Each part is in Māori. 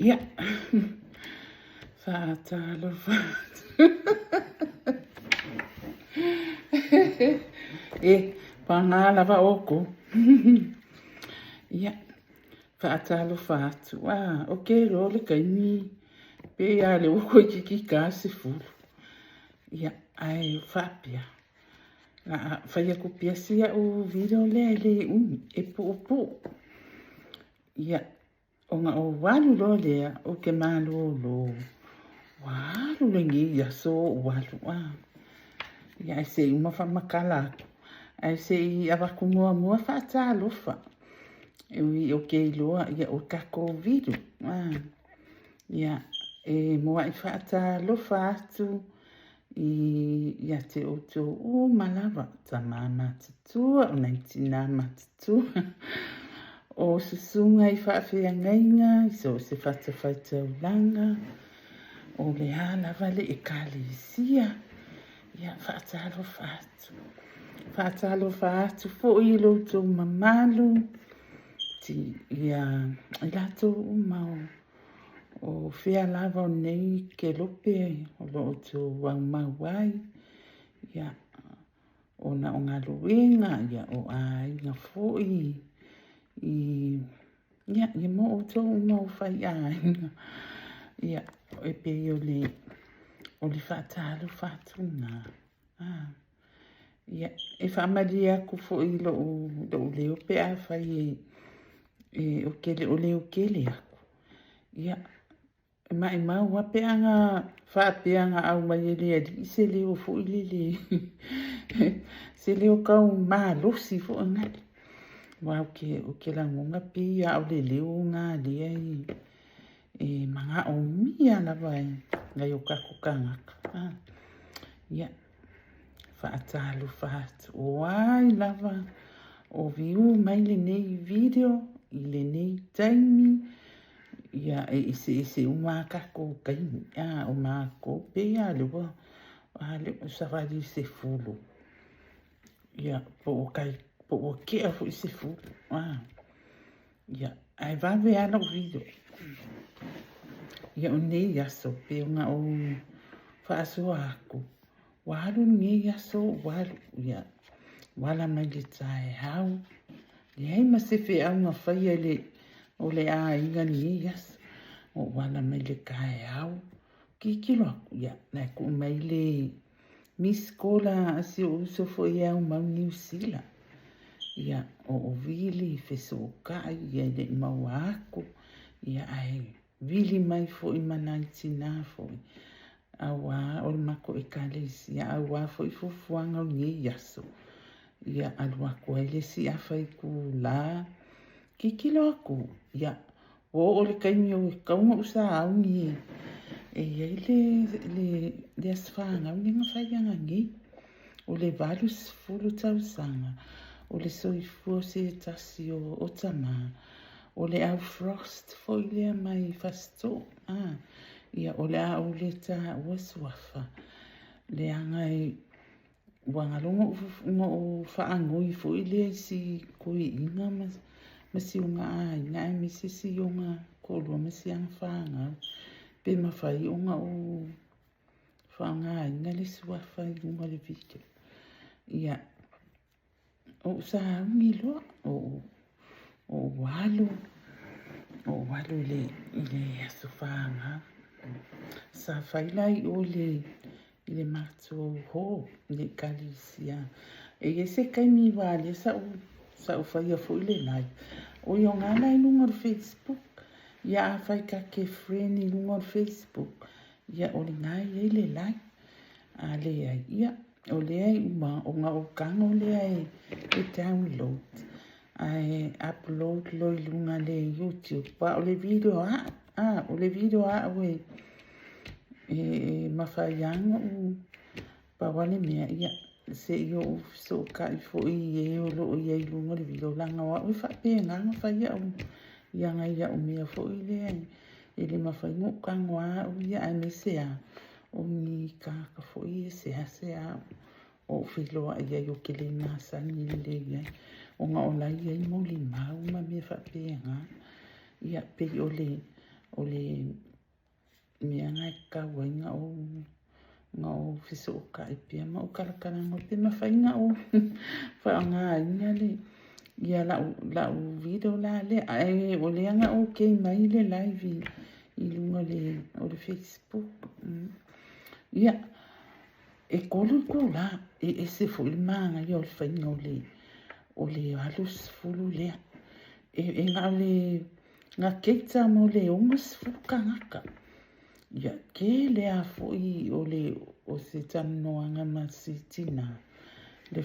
Ia. Whātalo whātu. E, pangala wa oko. Ia. Whātalo whātu. Ok, role kaini. Pe ia le oko I kiki kāse furu. Ia, ai whapia. Whaia kupia sia o video le e po. Ia. O ngā o walu lo lea o ke malo lo. Walu le ngi ia so walu Ia ai se uma whamakala. Ai se I awaku mua whaatalofa. E o ke iloa ia o kako vidu. Ia e mua I whaatalofa atu. Ia te o tō malawa. Ta mama tutua o naitina matutua. O susunga I whaafea ngainga. So se whaatawhaita ulanga. O le hala vale e kālesia. Ia whaatalo whaatu. Whaatalo whaatu fo I loto mamalu. Ti ia lato umau. O whea lava o nei ke lope. O loto wau mawai. Ia o na o ngā luenga. Ia o a inga fo Ia mo o tō umau whai ainga. Ia e pe o le whaatalo whaatuna. Ia e whaamari aku fo I lo leo pe a whai e o kele o leo kele aku. Ia e mai mau a pe anga whaapeanga au mai e lea di se leo fo I le se leo kau maa losi fo angai. Wau ke langonga pia au le leo ngā lea e manga o mia la vai ngai o kako kangaka. Ia whaatalo whaatu o ai lava o viu mai le nei video I le nei taimi. Ia e se uma kako kaini. O mako pia le wa le safari se fulu. Ia po o ke a fu se fulu. Ia ai va ve ana o video. Ia o nei aso pe nga o whaaso aku. Walu nei aso walu. Ia wala mai le tae hau. Ia hei masefe au nga whaia le o le a inga nei aso. O wala mai le kae hau. Kikilo aku. Ia nai ku mai le Miss Kola asi o uso fo ia o mau New Zealand. Ia o vili feso kai ia le mau aku. Ia ai vili mai fo I manaiti nā fo I. Awa o le mako e kalesi. Ia awa fo I fufuanga o nye yaso. Ia alua ko ele si afa I ku la. Kikilo aku. Ia o le kaimi o e kaunga usa au ni. E iei le asfanga. O le ngawhaianga ngi. O le valus fulu tausanga. O le soifua se tasi o tama. O le au frost fo I lea mai fasto. Ia o le au le ta waswafa. Le angai wangalonga o whaangoi fo I lea si koe inga masi unga a inga e misi si unga kolua masi ang whaanga. Pe mawhai unga o whaanga inga le suafa I unga le video. Ia o sa ungi loa o walu le aso whaanga. Sa whailai o le mato ho le kalisia. E se kaimi wale sa u whaia fo I le lai. O i o ngā lai lunga o Facebook. Ia a whai ka ke friend I lunga o Facebook. Ia o le ngai e le lai. A le ai ia. O le ai uma o ngā o kanga o le ai e download. Ai upload lo I lunga le YouTube. Pa o le video o le video we mawhaianga o pa wale mea ia se I o so kai fo I o lo I ai lunga le video langa wa ui whape nganga whaia o ia ngai ia o mea fo I le ai e le mawhaingo kangwa o ia ai me sea o ni kaka fo I se o whiloa ia I o ke le nasa ni le ia o ngā o lai ai mo li mau ma me whape nganga ia pe o le o le mea ngai kaua inga o fiso o ka ipia ma o karakaranga o te mawhai nga o whaanga inga le ia la u video la le ai o le anga o kei mai le live I lunga o le Facebook ia e kolu la e se fu il manga io il whainga o le alus fulu lea e ngā keita mo le ongas fuka ngaka ia ke lea fui o se tanoanga ma si tina le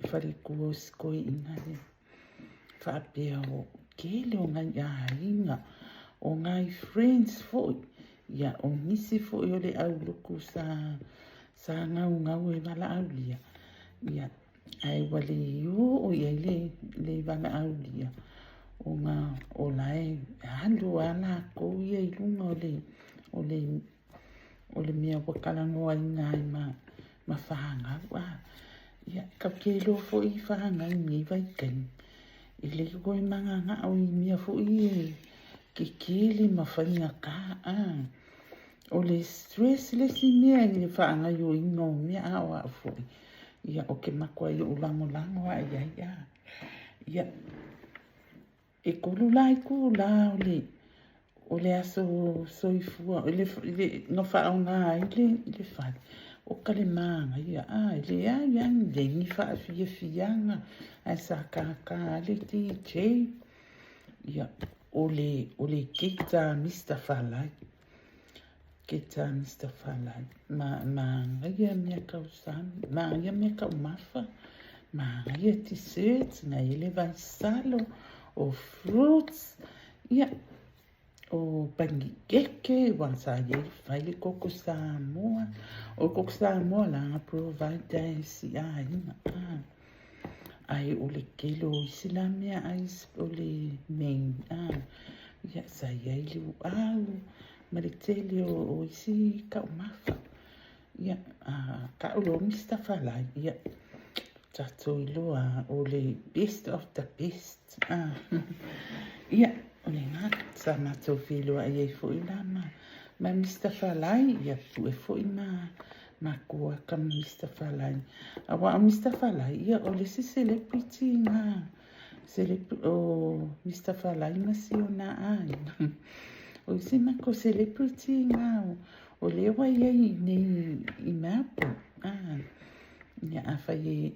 whariku o skoi ina le whaapea o ke le o ngai inga o ngai friends fui ia o nisi fui o le au luku sa ngau e wala au lia ia ai wale o ia le wala au lia o ngā o lai halu ala ko ia I lunga o le mea wakalangoa I ngai ma whahanga wa ia ka kelo fo I whahanga I ngai vai ken I le koe manga ngā o I mea fo I ke kele ma whainga ka o le stress le si mea I le whahanga yo ingo mea awa fo ia o ke makua I o lango ia e kolu lai ku la o le aso soifua o le no whaonga I le whai o kale maanga ia le ia le ni wha fianga ai sa ka le DJ ia o le kita Mr. Falai kita Mr. Falai ma ia mea kausan ma ia mea kaumafa ma ia t-shirt na ele vai salo o fruits ia o pangikeke wansa ye fai koko Samoa o koko Samoa la provide si ai o le kelo Islamia ai o le main ia sa ye lu au ma le tele o isi ka mafa ia ka o Mr. Falai ia tato iloa o le best of the best ia o le ngata sa matou whiloa I fo I lama ma Mr. Falai ia tu e fo I ma kua ka Mr. Falai awa Mr. Falai ia o le si celebrity nga o Mr. Falai ma si o na ai o si ma ko celebrity nga o le wa ia I mapo ia afa e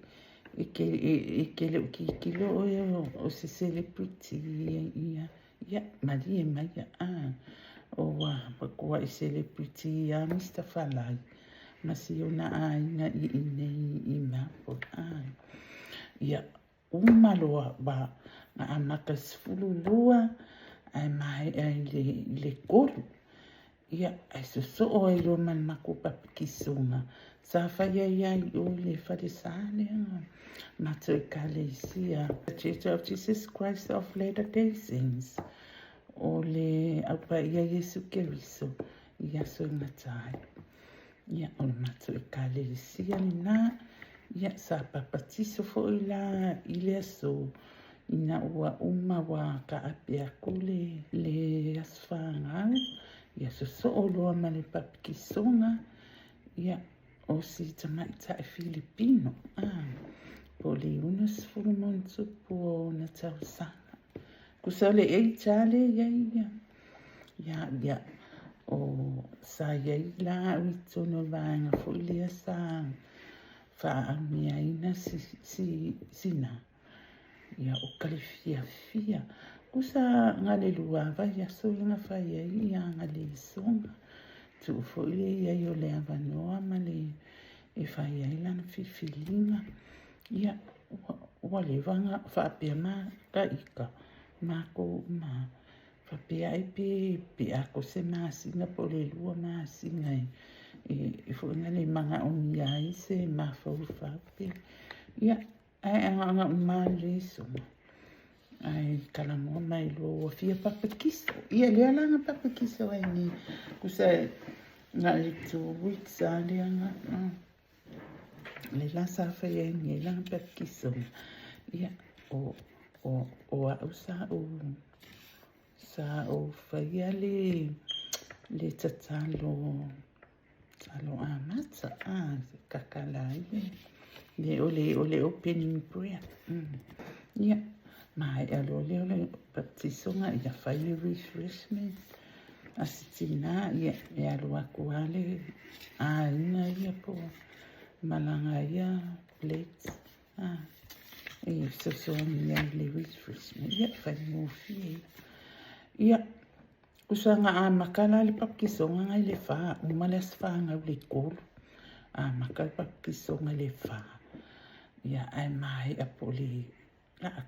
ke le kilo o se celebrity ia marie mai o wa kua I celebrity Mr. Falai masi ona ai na I mapo ia umaloa ba na amaka sfululua ai mai ai le kolu ia ai so o I lo man makupa kisonga sa faya ia I o le farisane mato Ecclesia Church of Jesus Christ of Latter-day Saints o le apa ia Yesu Keriso ia so ngatai ia o mato Ecclesia na ia sa papatiso fo ila ile so ina ua wa ka apia kule le asfanga ia so o loa ma le papikisonga ia o si tamaita Filipino po le unas fulumontu po na tausanga kusale chale ia o sa la witono vanga fo le sa fa mia ina sina ia o kale fia kusa ngale lua vai aso ina fa ia ngale songa tu fo ia yo le avanoa ma le e fa ia lana fifilinga ia wale vanga fa pe ma ka ika ma ko ma fa pe ai pe ako se ma singa po le lua ma singa e fo ngale manga o ia se ma fo fa pe ia ai anga ma le so ai kala mo mai lo fia papakiso ia le langa papakiso ai ni kusa nga le 2 weeks ale anga le la sa fa ia ni langa papakiso ia o usa o sa o whaia le tatalo amata kakalai le ole opening prayer. Ia mai alo le baptisonga ia whaia refreshment asitina ia e alo aku ale inga ia po malanga ia plates e sosoani ia le refreshment ia whaia ngofi ia usanga makala le papkisonga ngai le wha umale aswanga le kolo makala papkisonga le wha ia ai mai apoli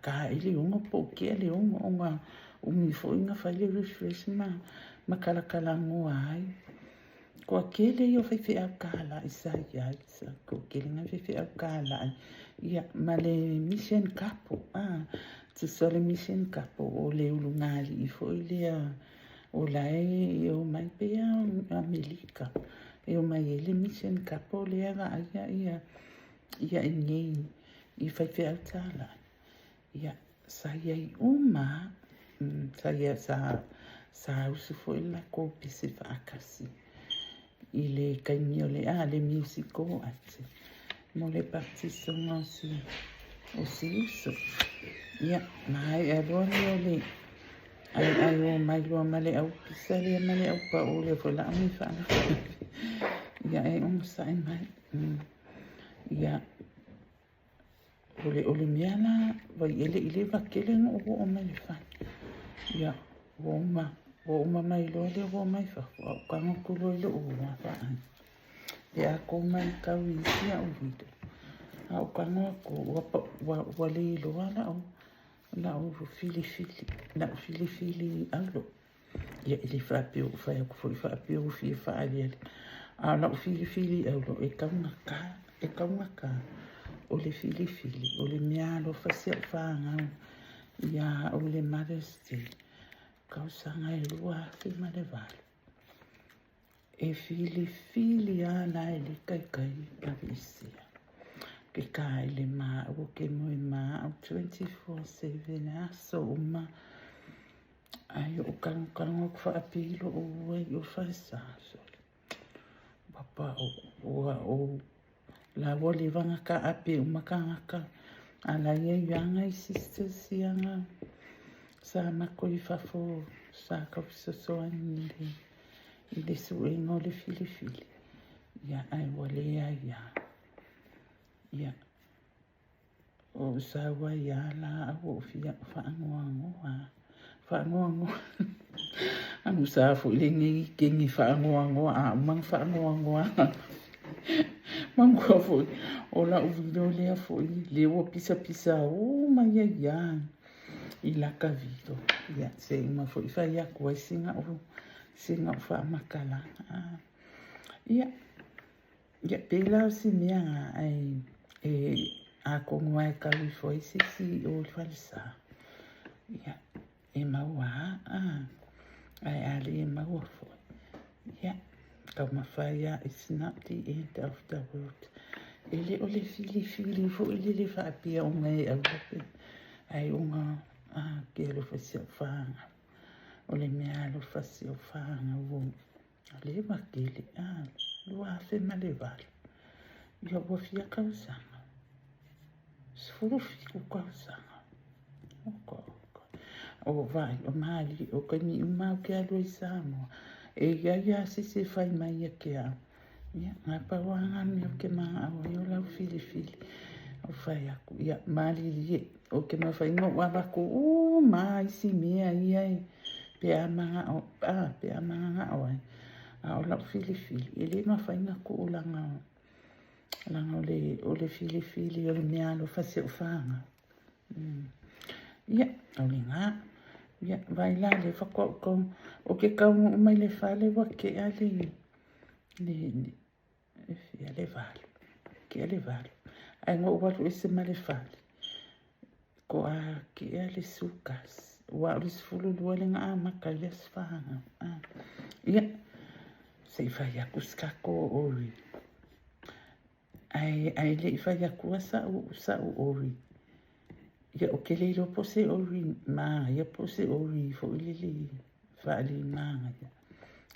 ka ili unga po kia le unga umi fo inga whaile refreshment makala kala ngua ai ko kele yo whaiwhi au kala isa ia isa ko kele nga whaiwhi au kala ia male mission kapo tisole mission kapo o le ulungali i fo ilea o lai o mai pea Amerika o mai ele mission kapo le ava ia ingei i whaiwhi au tala ia sa ia i uma sa ia sa usu fo ila ko pisi whaakasi i le kaimi o le le musico ati mo le partisonga o si uso ia mai aloni o le ai o mai loa male au pisa le male au pa o le fo la ami wha ia e sa mai ia ole miana vai ele ile vakele no o mai fa ia o ma mai lo le o mai fa ka no kulo le o ma fa ia ko mai ka wi ia o vito au ka no ko wa le lo ala o na o fili alo ia ile fa pe o fa ko fa pe o fi fa ale na fili alo e ka ka o le fili o le mea lo fasi au whaanga ia o le Mother's Day kausanga e lua fi ma le valo e fili ana e le kai a visia ke kai le ma o ke moi ma au 24/7 aso uma ai o kango kwa apilo o o fasa so papa o la wole vanga ka ape umakanga ala ye yanga I sisters yanga sa makoi fafo sa ka so ani le suengo le fili ya ai wole ya o sa wa ya la o fia fa ngo anu sa fo le ngi kengi fa ngo mang fa ngo Mango foi. Ola o video le foi. Le o pisa o mai ia. I la cavito. Ia se ma foi fa ia ko singa fa makala. Ia. Ia pela si mea ai a ko mai ka foi si o falsa. Ia e maua ai ali maua foi. Ia. Kaumawhaia, it's not the end of the world. Ele ole fili fo ele le whaapia o ngai au lape. Ai unga ke alo whasi au whaanga. Ole mea alo whasi au whaanga o le wakele. Lua awhi ma le wale. Ia wafia kausanga. Sfurufi ku kausanga. O vai, o maali, o kani umau ke alo I Samoa. E ia sisi fai mai ke a. Ia, ngā pauanga ni o ke maa au i o lau fili. O fai aku. Ia, maali ie. O ke mawhai ngō wawako. Mai si mea ia e. Pe a manga o. Pe a manga o ai. O lau fili. E le mawhai ngako o langa o le fili. O le mea lo fasi o whaanga. Ia, o le ngā. Ia, vai la le whakoko o ke kau mai le whale wa ke a le valo. Ke a le valo. Ai ngō watu ese ma le whale. Ko a ke a le sukas. Wa o le sifulu lua le ngā maka le aswahanga. Ia, se I whai aku skako ori. Ai le I whai aku a sa u ori. ia o ke leilo po se ori ma ia po se ori fo ilili whaali maanga ia.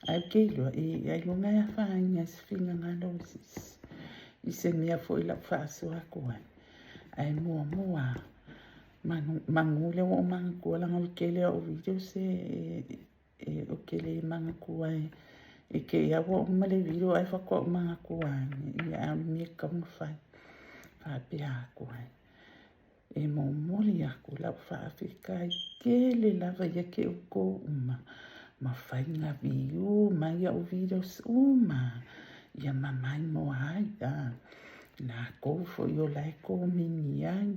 Ai keilo ai lunga ia whainga sfinga ngalo i se mea fo ila whaaso ako ai. Ai mua mangule o manga kua langa o kele o video se o kele manga kua e ke ia o male video ai whako o manga kua ia a mea kaunga whai whapea ako ai. E mo moli ako lau whaafika i kele lava ia ke o ko uma ma whainga viu ma ia o videos uma ia mamai mo ai na kou fo i o lai ko mini ai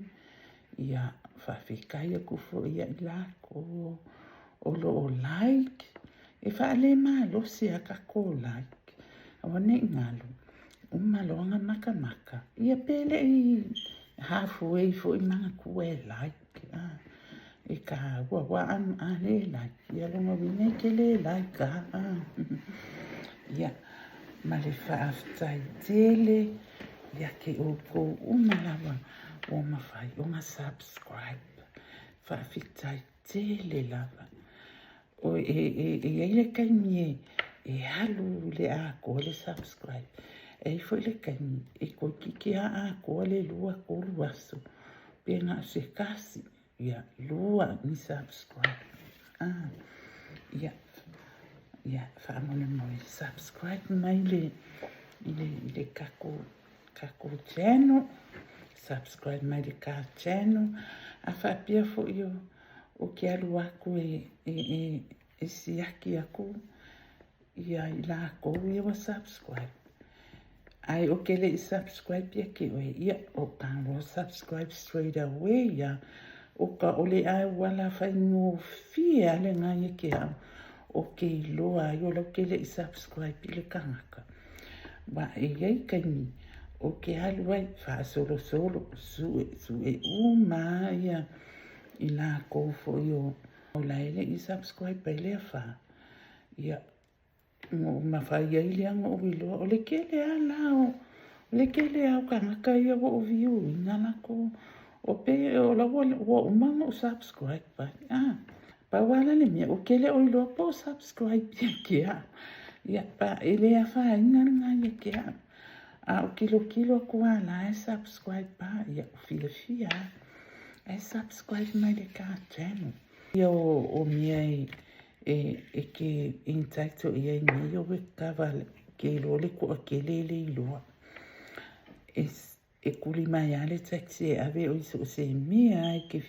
ia whawhika ia kufo ia i lako o lo o like e whaale maa losi a kako like awane ngalo umaloanga maka ia pele i halfway fo i mga kue like e ka wa an ale like ia longa wine ke le like ia ma le whaaftai tele ia ke o ko umalawa o mawhai o nga subscribe whaafitai tele lava o le kaini e halu le a ko le subscribe e foi le kaini e ko kiki a ko le lua ko luaso pe nga se kasi ia lua ni subscribe ia whaamone mo subscribe mai le kako channel subscribe mai le ka channel a whaapia fo i o ke alu aku e siaki aku ia i la kou ia wa subscribe ai o ke le i subscribe ia ke oe ia o panglo subscribe straight away ia o ka ole ai wala whaingo fia le ngai ke au o ke loa i o lau ke le i subscribe i le kangaka wa e iei kaini o ke alu ai wha solo sue uma ia i la kou fo i o laile i subscribe pa ile wha ia mo mawhai ai le anga o wiloa o le kele a lao o le kele au kangaka ia wa o view i ngana ko o pe o la wa umanga o subscribe pa wala le mea o kele o iloa po subscribe ia ia pa ele a wha ingana ia ke o kilo ko ala e subscribe pa ia o fia e subscribe mai le ka channel ia o mea e ke intaito ia i mea o we kawa ke ilo le ko a ke le iloa e kuli mai ale taxi e ave o iso se mea ke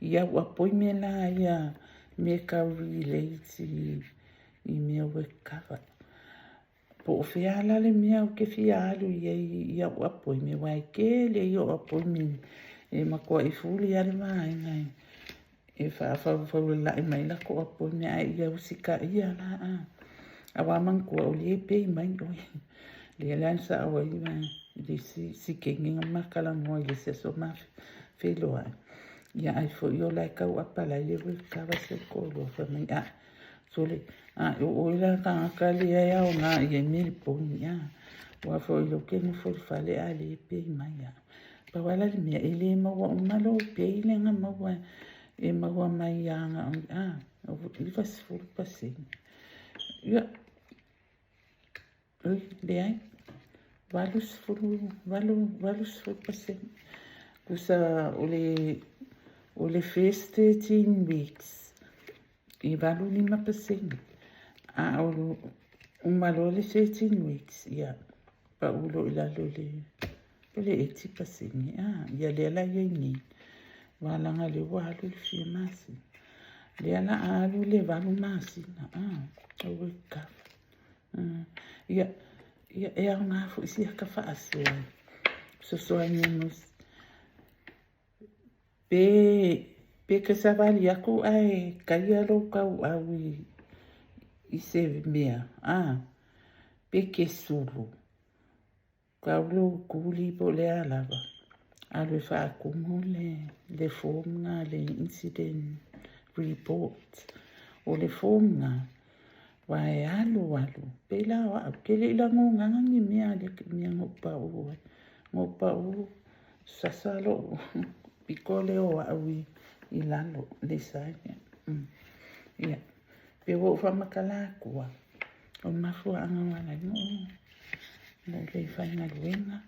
ia ua poi me la ia me ka relate i mea we kawa po o fea ala le mea o ke fia alu ia ua poi me wai ke le ia ua poi me e makua i fuli ale mai ngai e whaafau la i mai la ko a poi me ai ia usika ia la awa mangkua o le pei mai oi le lansa awa i mai le si kenginga makala ngoi le se so ma felo ai ia ai fo io lai kau apala i le kawa se kolo fa mai so le o ila ka le ia o nga i mil poni wa fo ilo ke mo fo fale ale pei mai pa wala le mea ele maua o malo pei le nga maua e maua mai anga o i vas furu pasing ia le ai valus furu pasing kusa o le first 13 weeks i valu 5% o malo le 13 weeks ia pa ulo ilalo le 80% ia le la yeni walanga le walu le fia masi le ala alu le valu masi o weka ia e a nga fu isi ka fa aso so anemos pe que savali aku ai kaia lo kau awi i se mea pe que sulu Kaulo kuli po le alava. Alwe fa akumule le form nga le incident report. O le form nga wa e alu. Pela wa kele ila ngonga ngi mea le mea ngopa u. Ngopa u sasalo piko leo awi I lalo le sai. Ia. Pe wo fa makala kua. O mafua anga wala no. No le fai na luenga.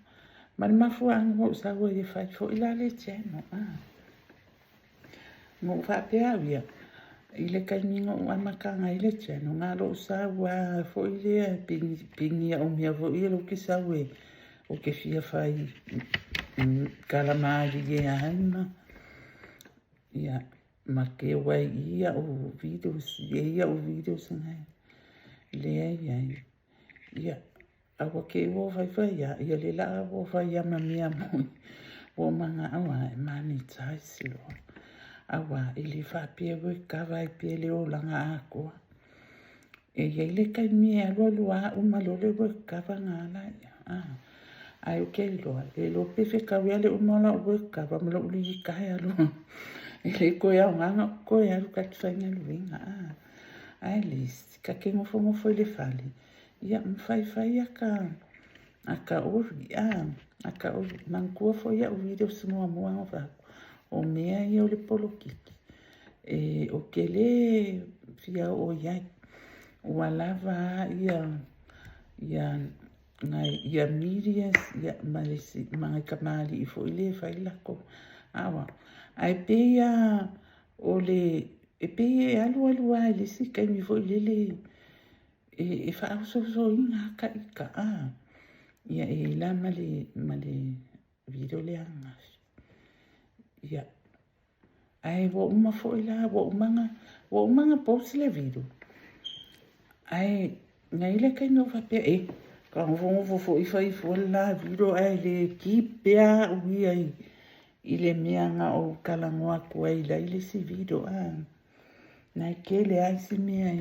Ma mafua anga wo sa wo le fai fo ila le cheno. Ngo fa pe avia. Ile kaininga o amakanga ile cheno. Nga lo sa wa fo ile pingi o mia fo ile o ke sa we. O ke fia fai kalamari e aima. Ia. Ma ke wai ia o videos. Ia o videos ngai. Lea iai. Ia. Awa ke wo fai ia. Ia le la wo fai ia mamia mui. Wo manga awa e mani tai silo. Awa ili fa pia we kawa I pia le o langa akoa. E ia ile kai mia lua umalole we kawa ngala ia. Ai o ke loa. Le lo pefe kawia le umala we kawa mlo uli kaya loa. Ile koia nganga koia lu katfanya luinga. Ai list. Ka ke ngofo ile fali. Ia mfai aka ori. Aka ori. Mankua fo ia o video semua mua ngofako. O mea ia o le polo kiki. O ke le fia o iai. Ua lava ia mirias ia malisi mga kamali I fo ile fai lako. Awa. Ai pe ia o le e pe e alu ai le si kai mi fo ile le e fa so inga ka ika. Ia e la male video le anga. Ia. Ai wo uma fo ila wo umanga post le video. Ai ngai le kai no fa pe ka ngo fo I fo la video ai le kipea ui ai ile mianga o kalangoa ko ai la ile si video nai ke le ai si mea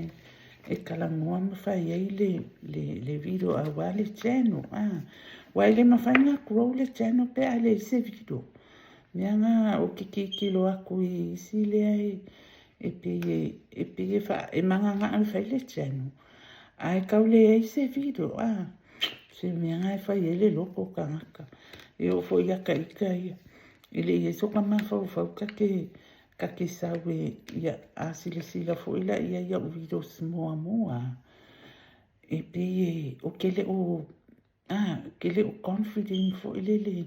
e kalangoa ma fai ai le video a wale channel wa ile ma fai na grow le channel pe ale se video mianga o kilo aku I si le ai e pe fa e manga nga fai le channel ai kaule ai se video se mianga fai ele loko kangaka e o fo ia ka ika ia ile ye so kama fa ka ke sawe ia sila fo ila ia o video moa e pe o kele o confident fo ile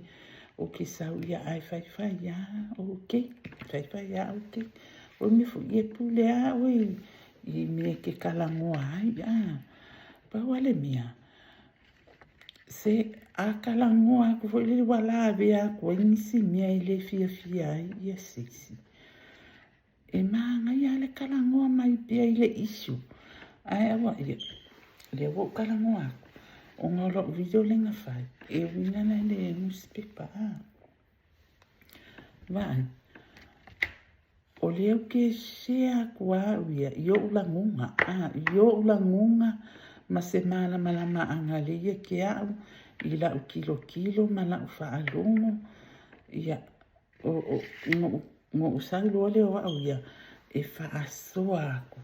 o ke sawe ia ai fai ia okay fai ia okay o mi fo ye pule I me ke kalangoa ai pa wale mia se a kalangoa ko fo ile wala vea ko inisi mia ile fia ia sisi e manga ia le kalangoa mai pia ile isu ai awa ia le wo kalangoa o ngolo video lenga fai e wina na le newspaper vai o leo ke sea kua ia yo ulangunga ma semana malama angalia ke au ila o kilo mala fa alungo ia o usalo le o ia e fa asoa ko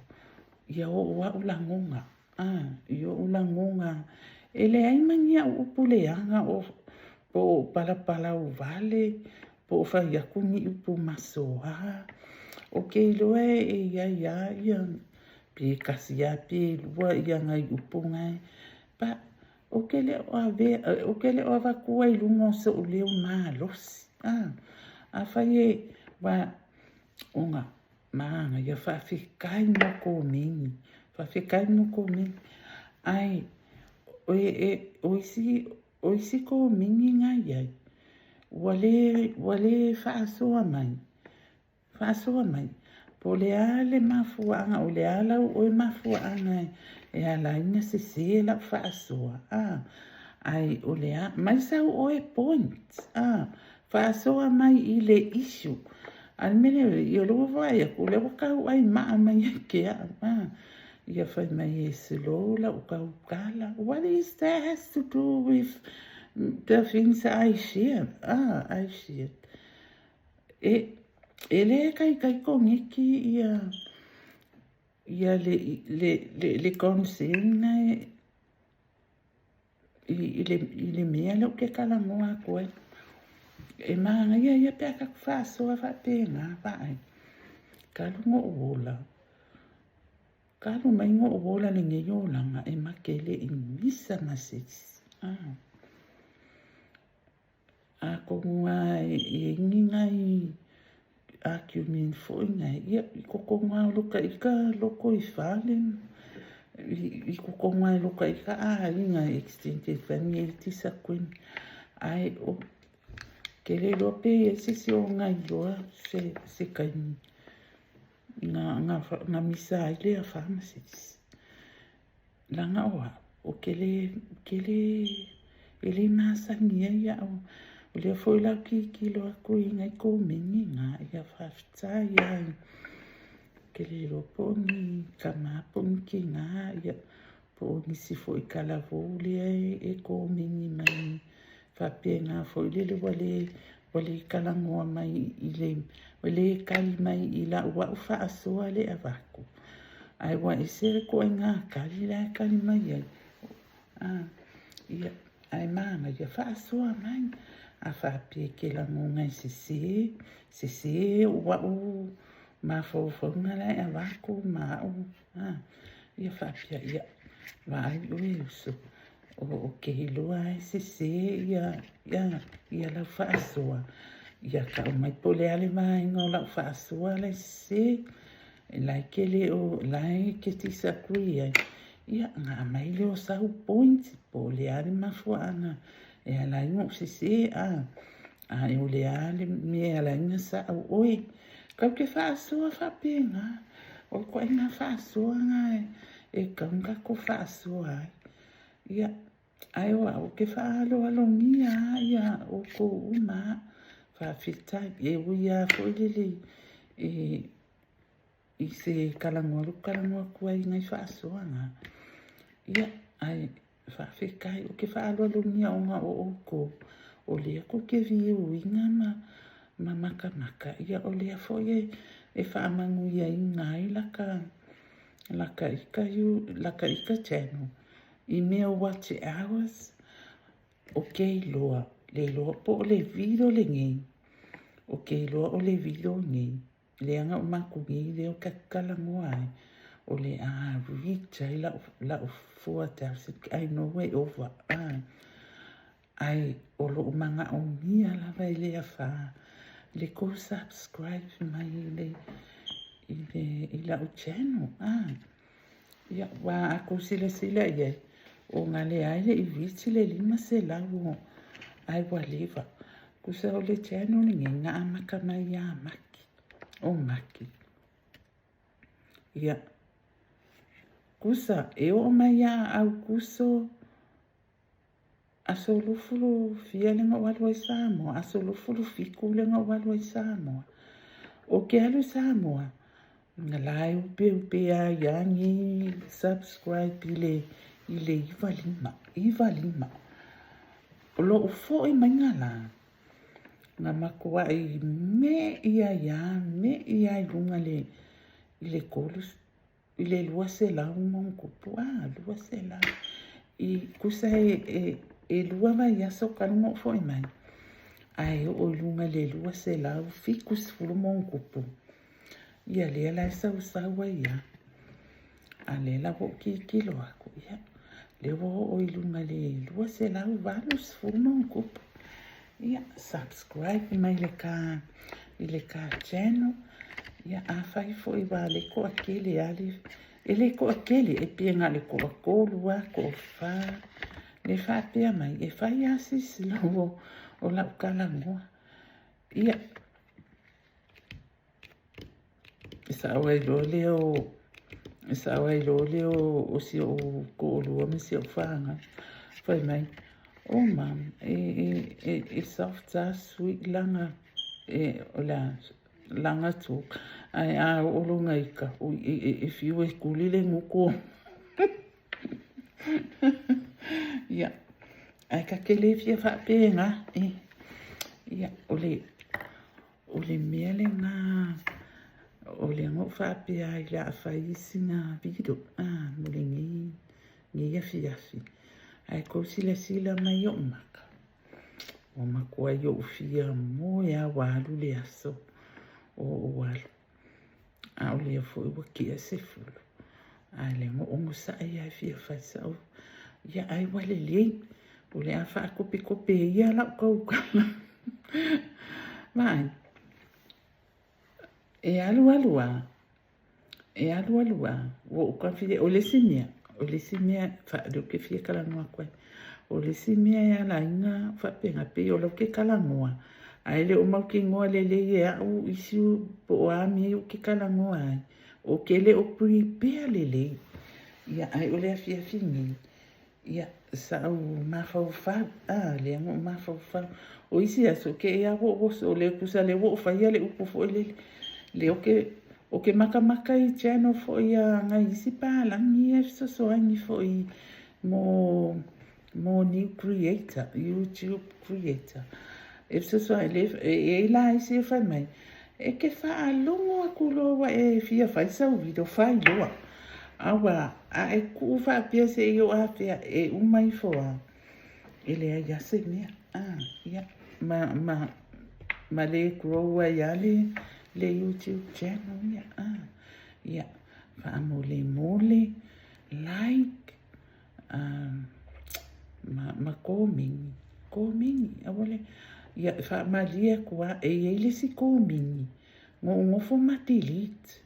ia o ulangunga yo ulangunga ele ai mania o puleanga o po pala o vale po fa ia kuni upu masoa o ke loe ia pe kasia pe lua ia ngai upu ngai pa o ke le o va kuai lungo se o leo malos a faie wa onga manga ia fa fikai no ko mingi ai o isi ko mingi ngai ai wale fa so mai po le ale mafuanga o le ala o mafuanga e ala ina se la fa so ai o le mai sa o point fa so mai ile issue almene io lo vai ko le ka ai mai ke ia fa mai se lo la o kala what is that has to do with the things I share I share ele kai kongeki ia le consigna ile mea lo ke kalangoa koe E maanga ia pia ka whaasoa whapenga whae. Kalu ngo uola. Kalu mai ngo uola le nge yolanga e makele i misa masisi. Ako ngua e nginga i a kiumin fo ngai. Ia koko ngua luka ika loko i whalen. I koko ngua luka ika a inga extended family e tisa kwen. Ai o kere lope e sisi o ngai loa se kaini. Nga misa ai lea pharmacist. Langa oa o kele ele masangia ia o le foi la ki lo ko inga ko mingi nga ia fafta ia kele lopo ni kama pon ki nga ia po ni si foi kala vole e ko mingi mai fa pena foi le wale kala ngoa mai ile wale kali mai ila wa fa asoa le avako ai wa ese ko nga kali la kali mai ia ai mama ia fa asoa mai a fa pe ke la ngai se wa u ma fo ngala avako ma u ia fa pia ia va ai uso o ke loa se ia la fa asoa ia ka mai pole ale mai ngo la fa asoa le se la kele o la ke tisa kuia ia nga mai le o sa point pole ale ma fo ana e ala ngo se a e o le ale me ala nga sa o oi ka ke fa asoa fa penga o ko ina fa asoa nga e ka nga ko fa asoa ia ai o ke fa alo ngia ia o ko uma fa fita e uia fo lele i se kalangoa kua i ngai fa asoa nga ia ai fa fikai o ke fa alo ngia o nga o ko o le ko ke vi uinga ma maka ia o le fo e fa amangu ia i ngai laka ika channel i mea watch hours o kei loa le loa po le video le ngei o kei loa o le video ngei le anga o maku ngei le o kakala ngoai o le richa i la o 4,000 I know way over ai o lo manga o mia la vai le afa le ko subscribe mai i la o channel ia wa ako sila ia o ngale ai i viti le lima se lau ai wa leva kusa o le channel nge nga amaka mai ia maki ia kusa e o mai ia au kuso asolufulu fia lenga walwa i Samoa asolufulu fiku lenga walwa i Samoa o ke alu Samoa nga lai upe a yangi subscribe ile iva lima o lo ufo i mangala nga makua i me ia i lunga le kolus ile lua se la mong kupu lua se la i kusa e lua vai aso kalungo fo i mai ai o lunga le lua se la fikus fulu mong kupu ia le la sau ia a le la ho kilo ako ia le wo o ilunga le lua se la valus fulu mong kupu ia subscribe mai le ka channel ia a fai fo i va le ko akele ali ele ko akele e pienga le ko kolua ko fa le fa pia mai e fai asis lo o la kala ngoa ia sa wai lo le o si o ko lo me si o fanga fai mai o mam e soft sweet langa ola langa tu ai a o lo ngai ka o if you e kulile nguko ia ai ka kele fia fa penga ia o le miele nga o le ngo fa pia i la fa isina video mo le ngi ya fi ai ko sila mai o maka o makua i o fia mo ya walu le aso o walu. A o le fo i wakia se fulu. A le ngo sa ia fia faisa o. Ia ai wale lei. O le a wha kope kope ia lau kaukala. Mai. E alu alua. E alu alua. O ka fide o le simia. O le simia fa do ke fia kala noa koe. O le simia ya la inga fa penga pe o lo ke kala noa. A ele o mau ki ngoa le le e au isu po o ami o ke kala noa ai. O ke le o prepare le le. Ia ai o le a fia fingi. Ia sa au mafau fa. Le ango mafau fa. O isi aso ke e awo o so le kusa le wo o fa ia le upo fo le. Le o ke maka i channel fo ia ngai isi pa langi e so angi fo i mo new creator, YouTube creator. E so e la isi fa mai. E ke fa longo aku loa e fia fa isa u video fa i loa. Awa a e ku fa pia se yo a fia e umai fo a. Ele a ya se mea. Ya ma le grow ya le YouTube channel ya. Ya fa mole like ma komingi awole ya fa malia kwa e ele si komingi ngo fo delete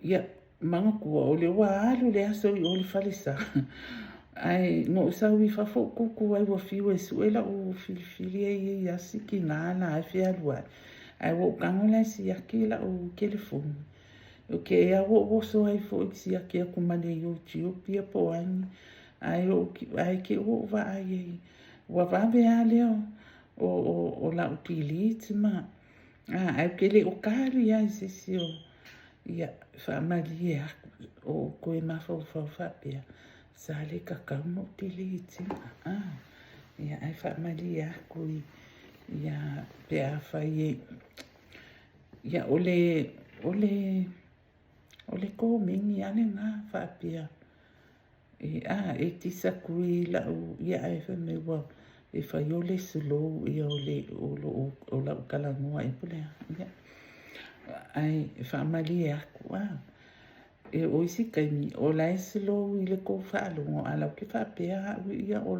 ya manga kwa ole wa alu le aso o le falisa ai no sa wi fa fo ku ai wo fiwe suela o filfili e ya sikina na afia lua ai wo kangola si akila o telefone o ke ya wo so ai fo si akia kuma le YouTube pia po ani ai ke wo va ai wa va be ale o la utility ma ai ke le o kari ai se si o ya fa malia o ko e ma fa pia sa le ka mo utility ya ai fa malia ko ya pe a fa ye ya ole ko mingi ane nga fa pia e tisa kui la u ya e fa me wa e fa yo le solo ya o la kala ngoa e pule ya ai fa malia kwa e o isi kai o la solo i le ko fa lo ala ke fa pia ya o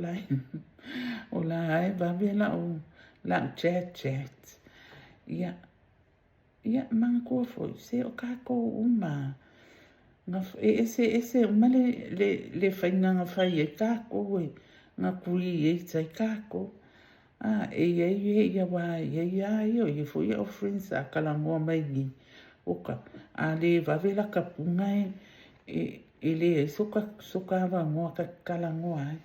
la ai va bien la chat ya mang ko fo se o ka ko uma nga ese uma le fainga nga fai e ka ko nga kui e tsai ka ko ya wa ya yo fo ya friends a kala mo mai ni o ka le va vela ka punga ele soka va mo ka kala mo ai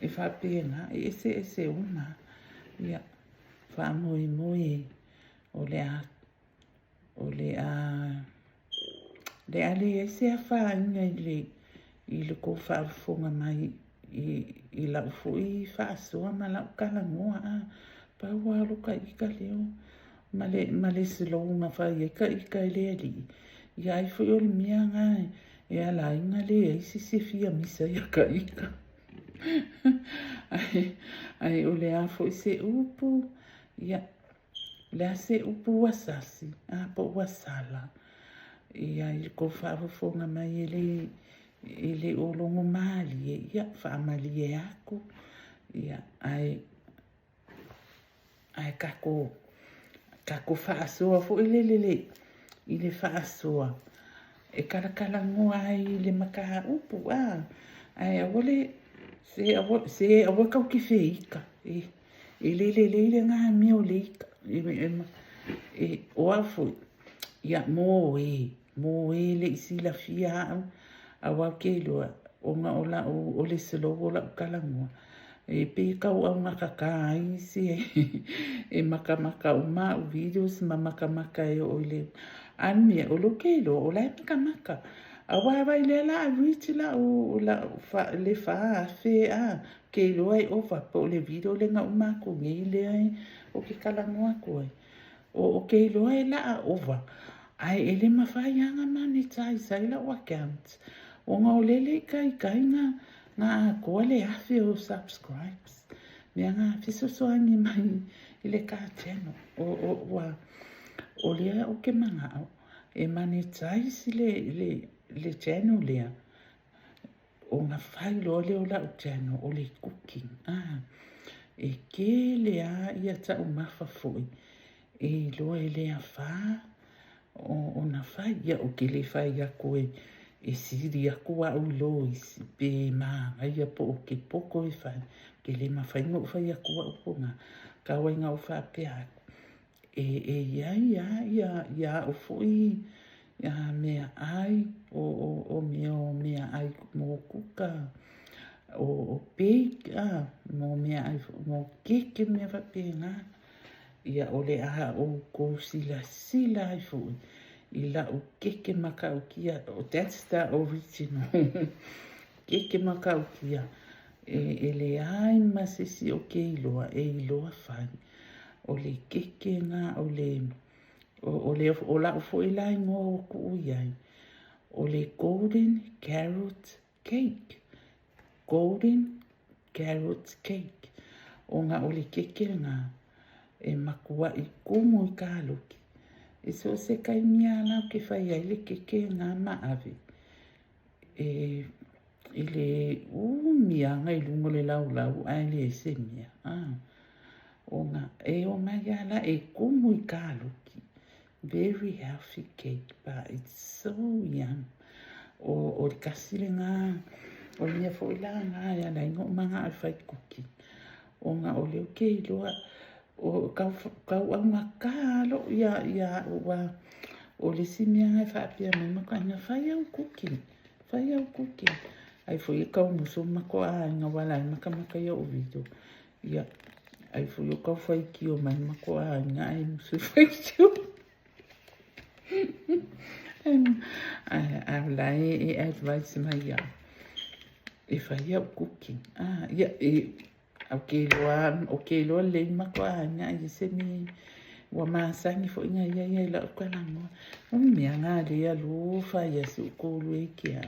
e fa pena ese uma ya fa moi le ale se fa ngai le ko fa fonga mai i la fo i fa so ma la kala ngoa pa wa lo ka i ka leo male se lo na fa i ka le ali ya i fo yo mia ngai e ala inga le si se fia misa ya ka ai o le a fo se upu ya le se upu wasasi po wasala ia i ko fa fonga mai ele o longo mali ia fa mali e ako ia ai kako fa so fo ile fa so e kala ngoa ai le maka upu ai ole se a ka ki feika le nga mi o leika o afu ya mo le si la fia a wa ke lo o nga ola o le selo ola kala ngoa pe ka o nga ka ai si e maka o ma videos maka e o le an me o lo ke lo o la maka a wa le la reach la o la fa le fa fe ke lo ai o fa po le video le nga ma ko ngi le ai o ke kala ngoa ko o ke lo ai la over ai ele mafai anga mani tai sai la o account o nga o lele kai nga ko le afi o subscribes mea ngā fisosoangi mai I le kāteno o lea o ke mangao e mane taisi le channel lea o ngā whai lo leo lau channel o le cooking e ke lea ia tau mafa foi e loa e lea wha o na whai ia o ke le whai ia koe e siri a kua au lois pe ma ai po o ke poko e whai ke le ma whai ngau whai a kua uponga ka wai ngau wha pe aku ia o foi ia mea ai o mea ai mo kuka o bake mo mea ai mo keke mea wha pe ngā ia o le aha o ko sila ai foi I la o keke maka o kia o that's the original keke maka o kia e le ai masisi o ke iloa e iloa whai o le keke ngā o la o fo i lai ngō o ku iai o le golden carrot cake o ngā o le keke ngā e makua I kumu I kāloki e so se kai mia la ke fai ai le keke ngā maawe I le mia ngai lungo le lau ai le se mia o ngā o mai ala e kumu I kāloki very healthy cake but it's so young o le kasi le ngā o le mea fo ila ngā ia la ingo manga ai fai kuki o ngā o leo ke iloa o kau au ngā kālo ia o le simia ngai whaapia mai maka ina whai au kuki ai fo I kau muso mako a ngā wala I maka ia o vido ia ai fo I kau whai ki o mai mako a ngā ai muso whai ki o ai lai e advice mai ia e whai au kuki ia o ke loa le mako a ngā I se mi wa masangi fo inga ia la o kalango o mea ngā lea lo whai asu kōlu e kia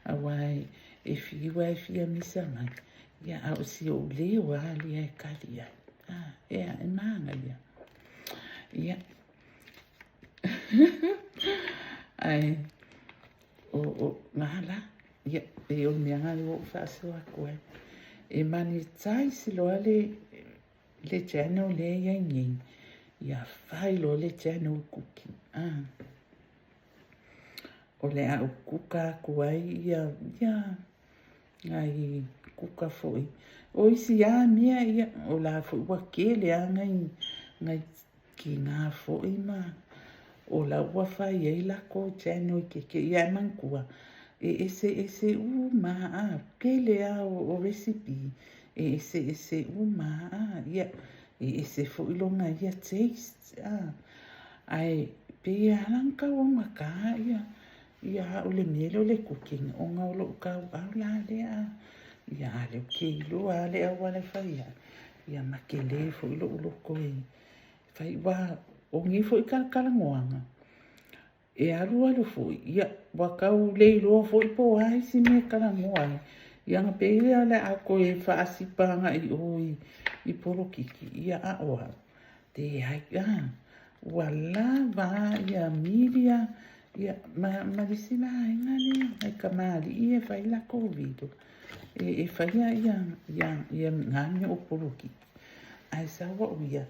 awai e whia misa mai ia au si o leo a lea e kari ai e maanga ia ai o ngala ia e o mea ngā leo whaasu a koe e mani tai si loa le channel le ia ngei ia whai lo le channel kuki o le au kuka kuai ia ngai kuka foi o isi mia ia o la foi wa ke le ngai ki ngā foi ma o la wa fai e la ko channel ke ia mankua ese uma ke le o recipe ese uma ia ese fo ilonga ia taste ai pe alanka o maka ia o le miele o le cooking o ngā o lo ka au la lea ia le ke ilo le wale fai ia makele fo ilo lo koe fai wa o ngi fo I kalkalangoanga e alu fo ia wa kau le ilo fo I po ai si me kalangoa ia nga pe ia le a koe whaasipanga I oi I polo kiki ia a oa te hai wala va ia milia ia marisina ina ni ai kamali ia fai la covid e fai ia ngani o polo kiki ai sa wa ia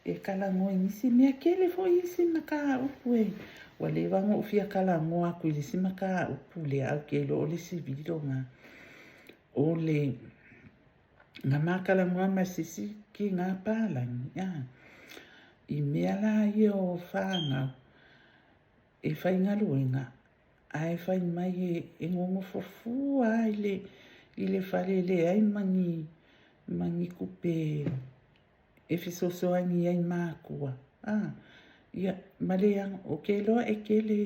e kalangoa nisi mea kele fo isi maka upue wale wanga ufia kalangoa ku isi maka upule au kelo o le sivilo nga o le nga makalangoa masisi ki ngā pālangi I mea la ia o whāngau e whai ngaluenga ai whai mai e ngongo fofu ai I le whare le ai mangi kupe e fisosoangi ai mākua ia maleanga o ke loa e ke le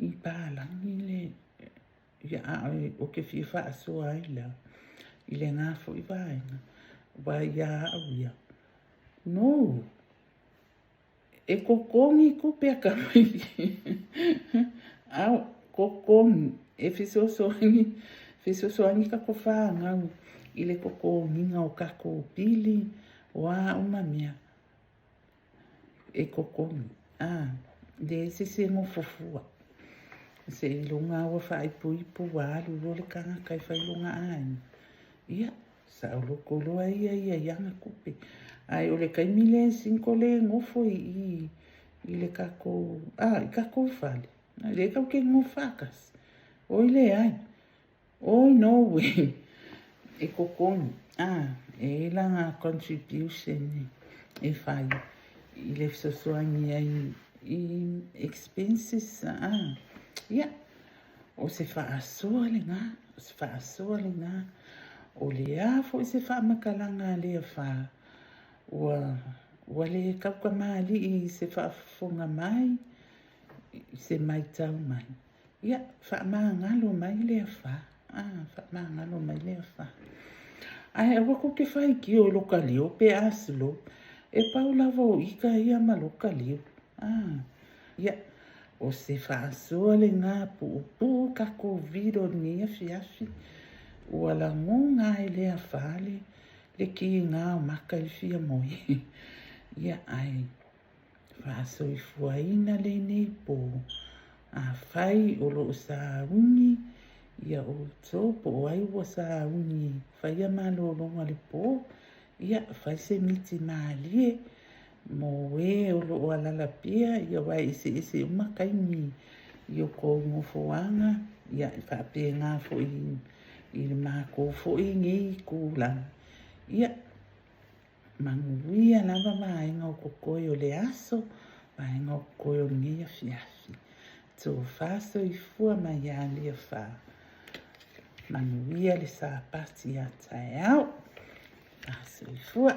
I pālangi le ia o ke whiwha asoa ai la I le ngā fo I vaenga wa ia au ia no e kokongi kupe a kamai au kokongi e fisosoangi Fesoasoani kako whāngau i le koko ninga o kako pili wa umamia e koko le se ngofofua se ilunga wa whaipuipu wa alu role kanga kai whailunga ai ia sa olo koloa ia ianga kupe ai ole kai mile sinko le ngofo i le kako i kako whale le kau ke ngofakas oi le ai oi no way e kokoni e langa contribution e whai i le sosoangi ai i expenses ia o se whaasoa le ngā o le afo i se whaamakalanga le wha ua le kauka maali i se whaafonga mai i se maitau mai ia whaamangalo mai le wha whaamangalo mai le wha ai awa ko ke whai ki o loka leo pe aslo e paula vo ika ia ma loka leo ia o se whaasoa le ngā puupu kako viro ni afi ua la ngonga e lea whale le ki ngā o maka i fia moi ia ai whaasoi fuaina le nei po whai o lo sa ungi ia o tōpo o ai ua sa ungi whaia malo longa le po ia whai se miti maalie mo e o lo alala pia ia wai ise umakaini i o ko ngofoanga ia whaape ngā fo i le māko fo i ngei kūlang ia manguia lava vaenga o kokoe o le aso vaenga o kokoe o ngei afiafi tō whaso i fua mai a lia wha manguia le sa pasi a tae au whaso i fua